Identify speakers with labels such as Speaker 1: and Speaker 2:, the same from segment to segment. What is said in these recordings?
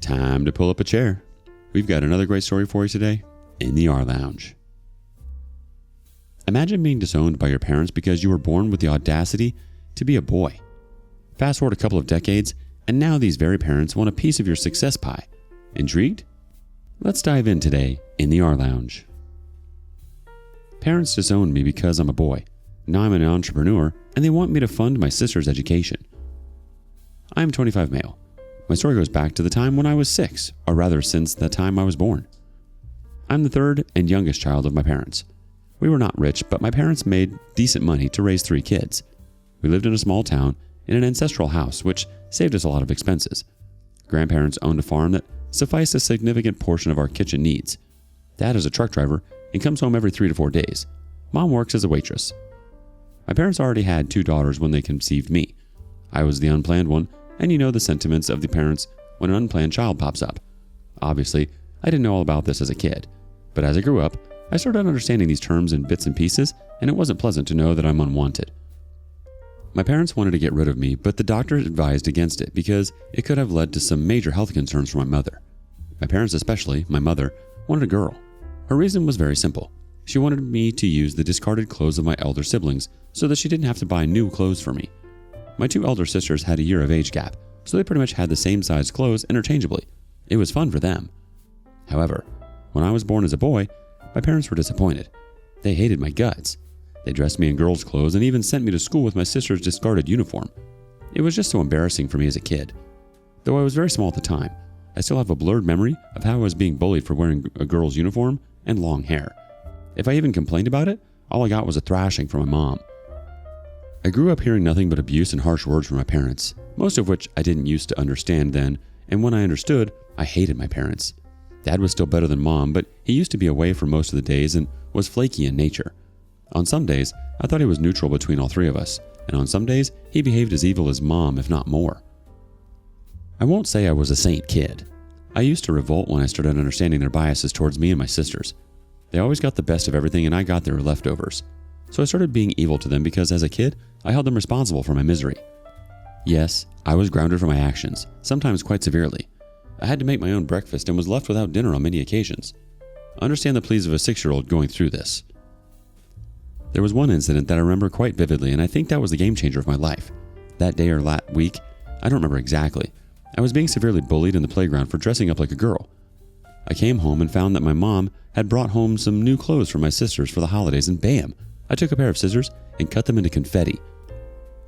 Speaker 1: Time to pull up a chair. We've got another great story for you today in the rLounge. Imagine being disowned by your parents because you were born with the audacity to be a boy. Fast forward a couple of decades, and now these very parents want a piece of your success pie. Intrigued? Let's dive in today in the rLounge. Parents disowned me because I'm a boy. Now I'm an entrepreneur, and they want me to fund my sister's education. I am 25 male. My story goes back to the time when I was 6, or rather since the time I was born. I'm the third and youngest child of my parents. We were not rich, but my parents made decent money to raise 3 kids. We lived in a small town in an ancestral house, which saved us a lot of expenses. Grandparents owned a farm that sufficed a significant portion of our kitchen needs. Dad is a truck driver and comes home every 3 to 4 days. Mom works as a waitress. My parents already had 2 daughters when they conceived me. I was the unplanned one, and you know the sentiments of the parents when an unplanned child pops up. Obviously, I didn't know all about this as a kid, but as I grew up, I started understanding these terms in bits and pieces, and it wasn't pleasant to know that I'm unwanted. My parents wanted to get rid of me, but the doctor advised against it because it could have led to some major health concerns for my mother. My parents, especially my mother, wanted a girl. Her reason was very simple. She wanted me to use the discarded clothes of my elder siblings so that she didn't have to buy new clothes for me. My 2 elder sisters had a year of age gap, so they pretty much had the same size clothes interchangeably. It was fun for them. However, when I was born as a boy, my parents were disappointed. They hated my guts. They dressed me in girls' clothes and even sent me to school with my sister's discarded uniform. It was just so embarrassing for me as a kid. Though I was very small at the time, I still have a blurred memory of how I was being bullied for wearing a girl's uniform and long hair. If I even complained about it, all I got was a thrashing from my mom. I grew up hearing nothing but abuse and harsh words from my parents, most of which I didn't used to understand then, and when I understood, I hated my parents. Dad was still better than Mom, but he used to be away for most of the days and was flaky in nature. On some days, I thought he was neutral between all 3 of us, and on some days, he behaved as evil as Mom, if not more. I won't say I was a saint kid. I used to revolt when I started understanding their biases towards me and my sisters. They always got the best of everything, and I got their leftovers. So I started being evil to them because as a kid, I held them responsible for my misery. Yes, I was grounded for my actions, sometimes quite severely. I had to make my own breakfast and was left without dinner on many occasions. I understand the pleas of a 6-year-old going through this. There was one incident that I remember quite vividly, and I think that was the game changer of my life. That day or that week, I don't remember exactly. I was being severely bullied in the playground for dressing up like a girl. I came home and found that my mom had brought home some new clothes for my sisters for the holidays, and bam! I took a pair of scissors and cut them into confetti.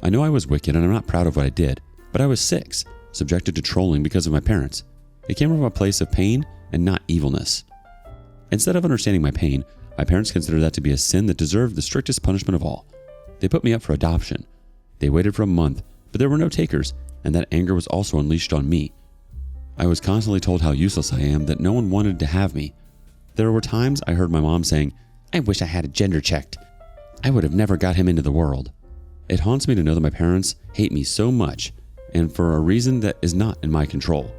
Speaker 1: I know I was wicked and I'm not proud of what I did, but I was 6, subjected to trolling because of my parents. It came from a place of pain and not evilness. Instead of understanding my pain, my parents considered that to be a sin that deserved the strictest punishment of all. They put me up for adoption. They waited for a month, but there were no takers, and that anger was also unleashed on me. I was constantly told how useless I am, that no one wanted to have me. There were times I heard my mom saying, "I wish I had a gender checked. I would have never got him into the world." It haunts me to know that my parents hate me so much, and for a reason that is not in my control.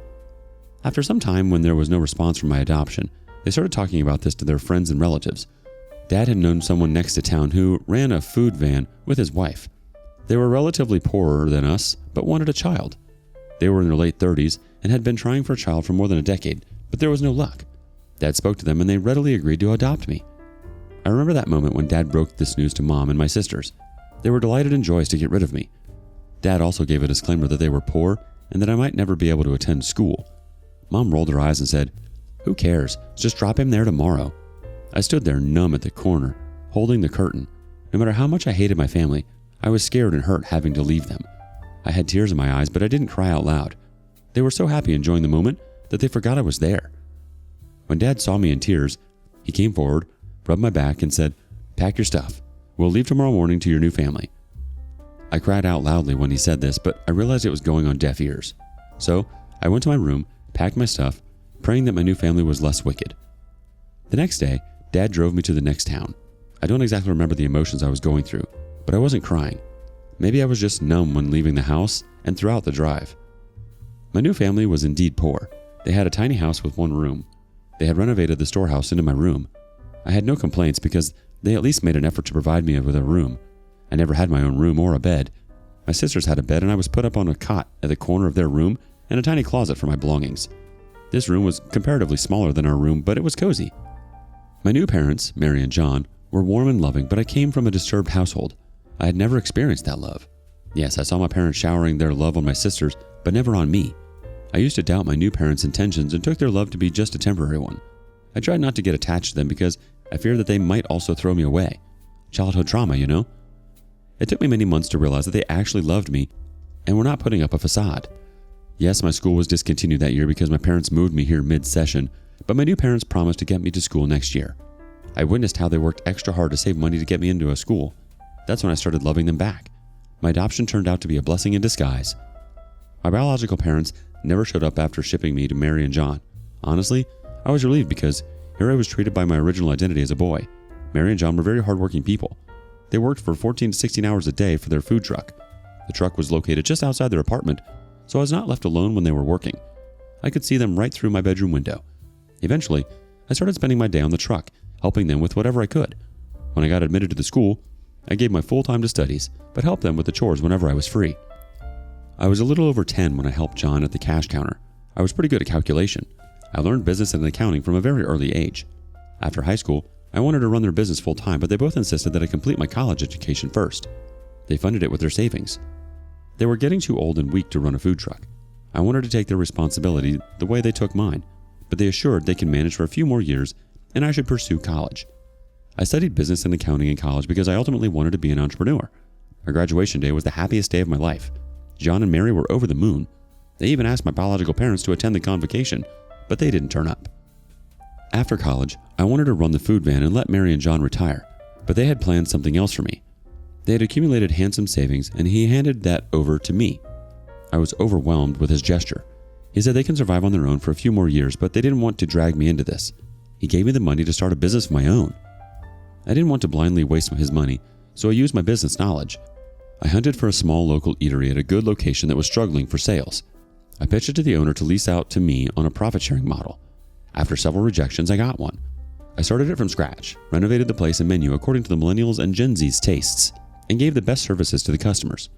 Speaker 1: After some time, when there was no response from my adoption, they started talking about this to their friends and relatives. Dad had known someone next to town who ran a food van with his wife. They were relatively poorer than us, but wanted a child. They were in their late 30s and had been trying for a child for more than a decade, but there was no luck. Dad spoke to them and they readily agreed to adopt me. I remember that moment when Dad broke this news to Mom and my sisters. They were delighted and joyous to get rid of me. Dad also gave a disclaimer that they were poor and that I might never be able to attend school. Mom rolled her eyes and said, "Who cares? Just drop him there tomorrow." I stood there numb at the corner, holding the curtain. No matter how much I hated my family, I was scared and hurt having to leave them. I had tears in my eyes, but I didn't cry out loud. They were so happy enjoying the moment that they forgot I was there. When Dad saw me in tears, he came forward, rubbed my back, and said, "Pack your stuff. We'll leave tomorrow morning to your new family." I cried out loudly when he said this, but I realized it was going on deaf ears. So I went to my room, packed my stuff, praying that my new family was less wicked. The next day, Dad drove me to the next town. I don't exactly remember the emotions I was going through, but I wasn't crying. Maybe I was just numb when leaving the house and throughout the drive. My new family was indeed poor. They had a tiny house with 1 room. They had renovated the storehouse into my room. I had no complaints because they at least made an effort to provide me with a room. I never had my own room or a bed. My sisters had a bed and I was put up on a cot at the corner of their room and a tiny closet for my belongings. This room was comparatively smaller than our room, but it was cozy. My new parents, Mary and John, were warm and loving, but I came from a disturbed household. I had never experienced that love. Yes, I saw my parents showering their love on my sisters, but never on me. I used to doubt my new parents' intentions and took their love to be just a temporary one. I tried not to get attached to them because I feared that they might also throw me away. Childhood trauma, you know? It took me many months to realize that they actually loved me and were not putting up a facade. Yes, my school was discontinued that year because my parents moved me here mid-session, but my new parents promised to get me to school next year. I witnessed how they worked extra hard to save money to get me into a school. That's when I started loving them back. My adoption turned out to be a blessing in disguise. My biological parents never showed up after shipping me to Mary and John. Honestly, I was relieved because here I was treated by my original identity as a boy. Mary and John were very hardworking people. They worked for 14 to 16 hours a day for their food truck. The truck was located just outside their apartment, so I was not left alone when they were working. I could see them right through my bedroom window. Eventually, I started spending my day on the truck, helping them with whatever I could. When I got admitted to the school, I gave my full time to studies, but helped them with the chores whenever I was free. I was a little over 10 when I helped John at the cash counter. I was pretty good at calculation. I learned business and accounting from a very early age. After high school, I wanted to run their business full time, but they both insisted that I complete my college education first. They funded it with their savings. They were getting too old and weak to run a food truck. I wanted to take their responsibility the way they took mine, but they assured they can manage for a few more years and I should pursue college. I studied business and accounting in college because I ultimately wanted to be an entrepreneur. Our graduation day was the happiest day of my life. John and Mary were over the moon. They even asked my biological parents to attend the convocation, but they didn't turn up. After college, I wanted to run the food van and let Mary and John retire, but they had planned something else for me. They had accumulated handsome savings and he handed that over to me. I was overwhelmed with his gesture. He said they can survive on their own for a few more years, but they didn't want to drag me into this. He gave me the money to start a business of my own. I didn't want to blindly waste his money, so I used my business knowledge. I hunted for a small local eatery at a good location that was struggling for sales. I pitched it to the owner to lease out to me on a profit-sharing model. After several rejections, I got one. I started it from scratch, renovated the place and menu according to the millennials and Gen Z's tastes, and gave the best services to the customers.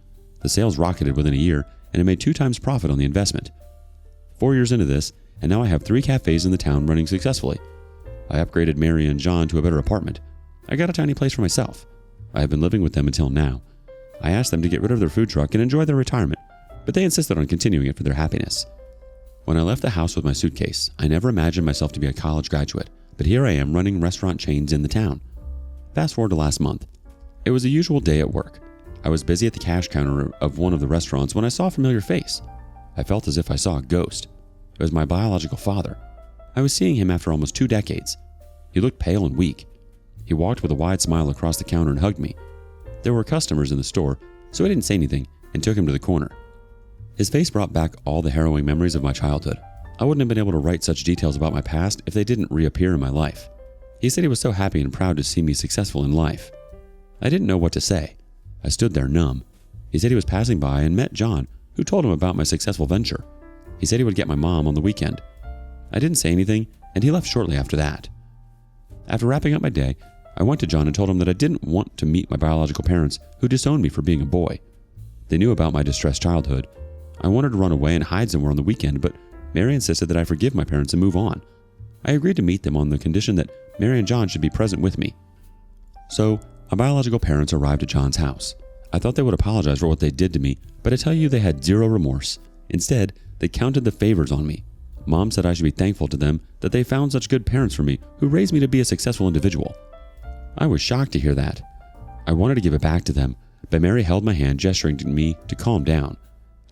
Speaker 1: The sales rocketed within a year, and I made 2 times profit on the investment. 4 years into this, and now I have 3 cafes in the town running successfully. I upgraded Mary and John to a better apartment. I got a tiny place for myself. I have been living with them until now. I asked them to get rid of their food truck and enjoy their retirement, but they insisted on continuing it for their happiness. When I left the house with my suitcase, I never imagined myself to be a college graduate, but here I am running restaurant chains in the town. Fast forward to last month. It was a usual day at work. I was busy at the cash counter of one of the restaurants when I saw a familiar face. I felt as if I saw a ghost. It was my biological father. I was seeing him after almost 2 decades. He looked pale and weak. He walked with a wide smile across the counter and hugged me. There were customers in the store, so I didn't say anything and took him to the corner. His face brought back all the harrowing memories of my childhood. I wouldn't have been able to write such details about my past if they didn't reappear in my life. He said he was so happy and proud to see me successful in life. I didn't know what to say. I stood there numb. He said he was passing by and met John, who told him about my successful venture. He said he would get my mom on the weekend. I didn't say anything, and he left shortly after that. After wrapping up my day, I went to John and told him that I didn't want to meet my biological parents who disowned me for being a boy. They knew about my distressed childhood. I wanted to run away and hide somewhere on the weekend, but Mary insisted that I forgive my parents and move on. I agreed to meet them on the condition that Mary and John should be present with me. So, my biological parents arrived at John's house. I thought they would apologize for what they did to me, but I tell you they had zero remorse. Instead, they counted the favors on me. Mom said I should be thankful to them that they found such good parents for me who raised me to be a successful individual. I was shocked to hear that. I wanted to give it back to them, but Mary held my hand, gesturing to me to calm down.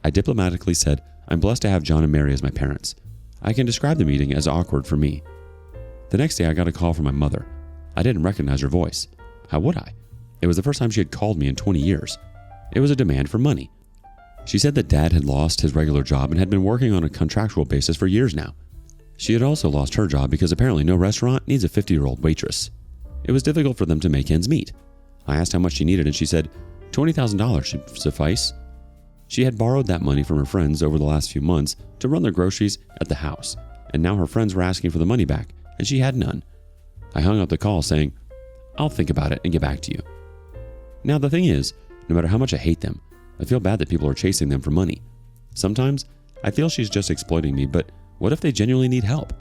Speaker 1: I diplomatically said, I'm blessed to have John and Mary as my parents. I can describe the meeting as awkward for me. The next day I got a call from my mother. I didn't recognize her voice. How would I? It was the first time she had called me in 20 years. It was a demand for money. She said that Dad had lost his regular job and had been working on a contractual basis for years now. She had also lost her job because apparently no restaurant needs a 50-year-old waitress. It was difficult for them to make ends meet. I asked how much she needed and she said $20,000 should suffice. She had borrowed that money from her friends over the last few months to run their groceries at the house, and now her friends were asking for the money back, and she had none. I hung up the call saying, I'll think about it and get back to you. Now the thing is, no matter how much I hate them, I feel bad that people are chasing them for money. Sometimes, I feel she's just exploiting me, but What if they genuinely need help?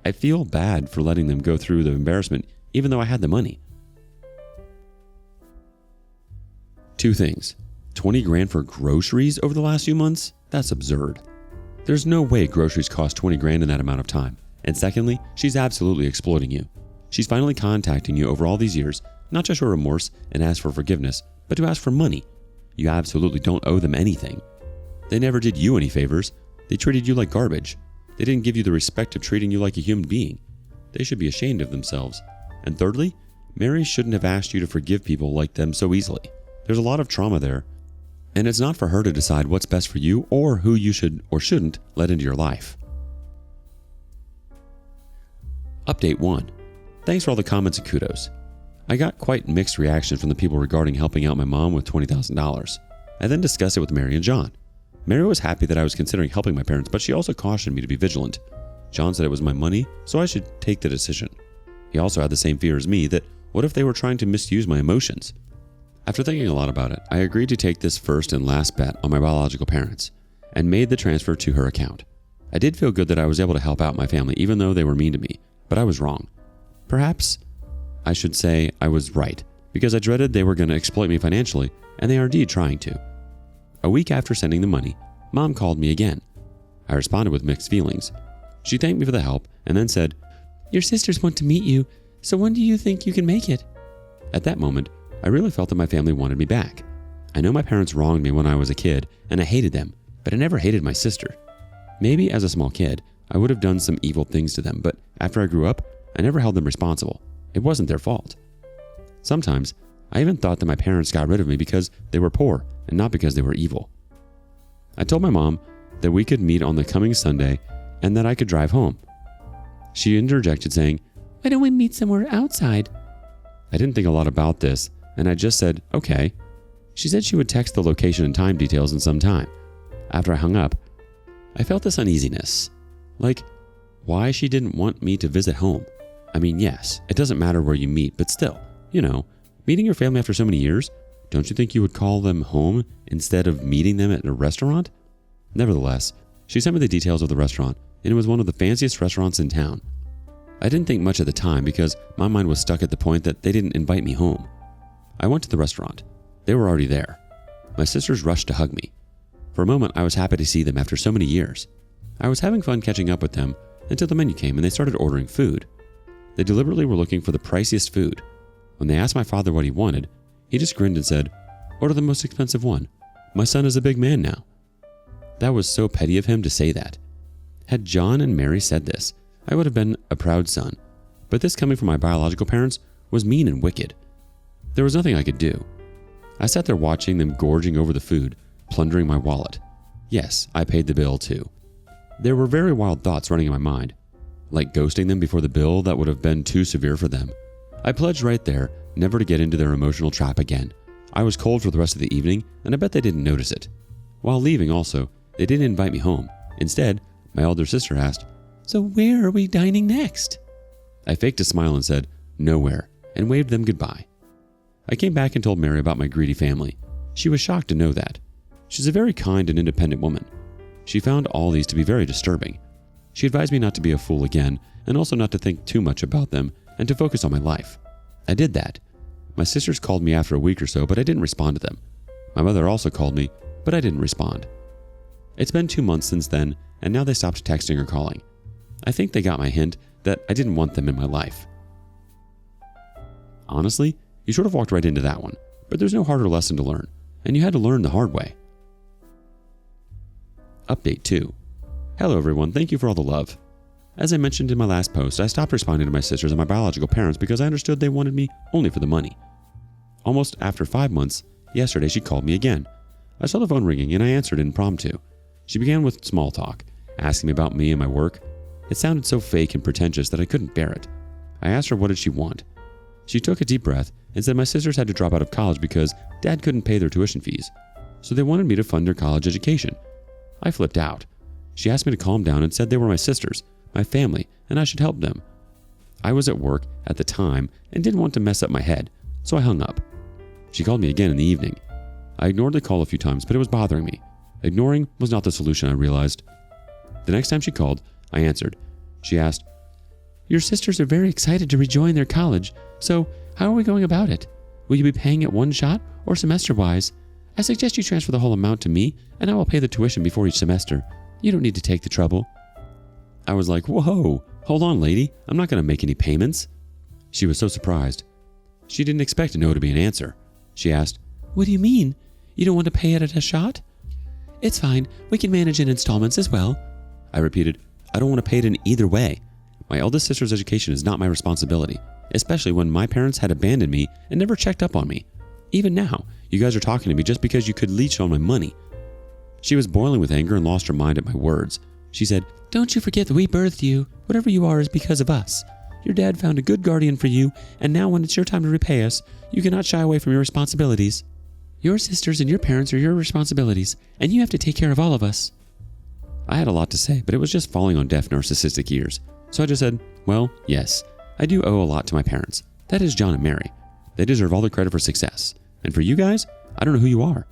Speaker 1: I feel bad for letting them go through the embarrassment even though I had the money. 2 things. 20 grand for groceries over the last few months? That's absurd. There's no way groceries cost 20 grand in that amount of time. And secondly, she's absolutely exploiting you. She's finally contacting you over all these years, not to show remorse and ask for forgiveness, but to ask for money. You absolutely don't owe them anything. They never did you any favors. They treated you like garbage. They didn't give you the respect of treating you like a human being. They should be ashamed of themselves. And thirdly, Mary shouldn't have asked you to forgive people like them so easily. There's a lot of trauma there, and it's not for her to decide what's best for you or who you should or shouldn't let into your life. Update 1. Thanks for all the comments and kudos. I got quite mixed reactions from the people regarding helping out my mom with $20,000. I then discussed it with Mary and John. Mary was happy that I was considering helping my parents, but she also cautioned me to be vigilant. John said it was my money, so I should take the decision. He also had the same fear as me that what if they were trying to misuse my emotions? After thinking a lot about it, I agreed to take this first and last bet on my biological parents and made the transfer to her account. I did feel good that I was able to help out my family even though they were mean to me, but I was wrong. Perhaps I should say I was right, because I dreaded they were going to exploit me financially, and they are indeed trying to. A week after sending the money, Mom called me again. I responded with mixed feelings. She thanked me for the help and then said, "Your sisters want to meet you, so when do you think you can make it?" At that moment, I really felt that my family wanted me back. I know my parents wronged me when I was a kid, and I hated them, but I never hated my sister. Maybe as a small kid, I would have done some evil things to them, but after I grew up, I never held them responsible. It wasn't their fault. Sometimes, I even thought that my parents got rid of me because they were poor and not because they were evil. I told my mom that we could meet on the coming Sunday and that I could drive home. She interjected saying, "Why don't we meet somewhere outside?" I didn't think a lot about this, and I just said, "Okay." She said she would text the location and time details in some time. After I hung up, I felt this uneasiness. Like, why she didn't want me to visit home. I mean, yes, it doesn't matter where you meet, but still, meeting your family after so many years, don't you think you would call them home instead of meeting them at a restaurant? Nevertheless, she sent me the details of the restaurant, and it was one of the fanciest restaurants in town. I didn't think much at the time because my mind was stuck at the point that they didn't invite me home. I went to the restaurant. They were already there. My sisters rushed to hug me. For a moment, I was happy to see them after so many years. I was having fun catching up with them until the menu came and they started ordering food. They deliberately were looking for the priciest food. When they asked my father what he wanted, he just grinned and said, "Order the most expensive one. My son is a big man now." That was so petty of him to say that. Had John and Mary said this, I would have been a proud son. But this coming from my biological parents was mean and wicked. There was nothing I could do. I sat there watching them gorging over the food, plundering my wallet. Yes, I paid the bill too. There were very wild thoughts running in my mind, like ghosting them before the bill that would have been too severe for them. I pledged right there never to get into their emotional trap again. I was cold for the rest of the evening, and I bet they didn't notice it. While leaving also, they didn't invite me home. Instead, my elder sister asked, "So where are we dining next?" I faked a smile and said, "Nowhere," and waved them goodbye. I came back and told Mary about my greedy family. She was shocked to know that. She's a very kind and independent woman. She found all these to be very disturbing. She advised me not to be a fool again, and also not to think too much about them and to focus on my life. I did that. My sisters called me after a week or so, but I didn't respond to them. My mother also called me, but I didn't respond. It's been 2 months since then, and now they stopped texting or calling. I think they got my hint that I didn't want them in my life. Honestly, you sort of walked right into that one, but there's no harder lesson to learn, and you had to learn the hard way. Update 2. Hello everyone, thank you for all the love. As I mentioned in my last post, I stopped responding to my sisters and my biological parents because I understood they wanted me only for the money. Almost after 5 months, yesterday she called me again. I saw the phone ringing and I answered impromptu. She began with small talk, asking me about me and my work. It sounded so fake and pretentious that I couldn't bear it. I asked her what did she want. She took a deep breath and said my sisters had to drop out of college because Dad couldn't pay their tuition fees, so they wanted me to fund their college education. I flipped out. She asked me to calm down and said they were my sisters, my family, and I should help them. I was at work at the time and didn't want to mess up my head, so I hung up. She called me again in the evening. I ignored the call a few times, but it was bothering me. Ignoring was not the solution, I realized. The next time she called, I answered. She asked, "Your sisters are very excited to rejoin their college, so how are we going about it? Will you be paying it one shot or semester-wise? I suggest you transfer the whole amount to me, and I will pay the tuition before each semester. You don't need to take the trouble." I was like, "Whoa, hold on, lady. I'm not going to make any payments." She was so surprised. She didn't expect a no to be an answer. She asked, "What do you mean? You don't want to pay it at a shot?" "It's fine. We can manage in installments as well." I repeated, "I don't want to pay it in either way. My eldest sister's education is not my responsibility, especially when my parents had abandoned me and never checked up on me. Even now, you guys are talking to me just because you could leech on my money." She was boiling with anger and lost her mind at my words. She said, "Don't you forget that we birthed you. Whatever you are is because of us. Your dad found a good guardian for you, and now when it's your time to repay us, you cannot shy away from your responsibilities. Your sisters and your parents are your responsibilities, and you have to take care of all of us." I had a lot to say, but it was just falling on deaf, narcissistic ears. So I just said, "Well, yes, I do owe a lot to my parents. That is John and Mary. They deserve all the credit for success. And for you guys, I don't know who you are.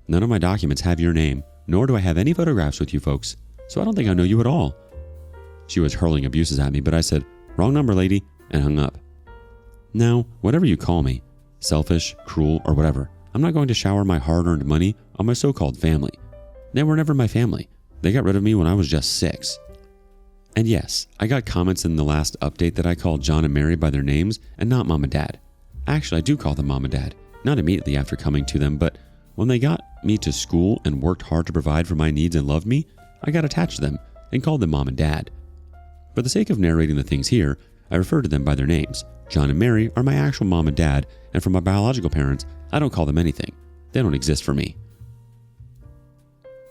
Speaker 1: None of my documents have your name, nor do I have any photographs with you folks, so I don't think I know you at all." She was hurling abuses at me, but I said, "Wrong number, lady," and hung up. Now, whatever you call me, selfish, cruel, or whatever, I'm not going to shower my hard-earned money on my so-called family. They were never my family. They got rid of me when I was just 6. And yes, I got comments in the last update that I called John and Mary by their names and not Mom and Dad. Actually, I do call them Mom and Dad, not immediately after coming to them, but when they got me to school and worked hard to provide for my needs and loved me, I got attached to them and called them Mom and Dad. For the sake of narrating the things here, I refer to them by their names. John and Mary are my actual mom and dad, and for my biological parents, I don't call them anything. They don't exist for me.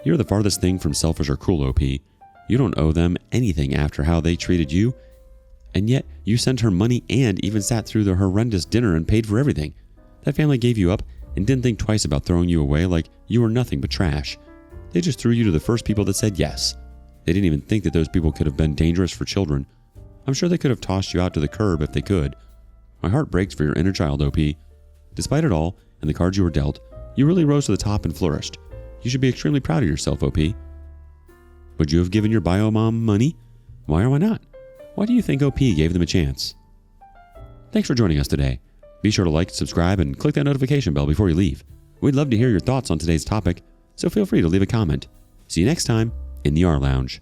Speaker 1: You're the farthest thing from selfish or cruel, OP. You don't owe them anything after how they treated you, and yet you sent her money and even sat through the horrendous dinner and paid for everything. That family gave you up and didn't think twice about throwing you away like you were nothing but trash. They just threw you to the first people that said yes. They didn't even think that those people could have been dangerous for children. I'm sure they could have tossed you out to the curb if they could. My heart breaks for your inner child, OP. Despite it all, and the cards you were dealt, you really rose to the top and flourished. You should be extremely proud of yourself, OP. Would you have given your bio mom money? Why or why not? Why do you think OP gave them a chance? Thanks for joining us today. Be sure to like, subscribe, and click that notification bell before you leave. We'd love to hear your thoughts on today's topic, so feel free to leave a comment. See you next time in the rLounge.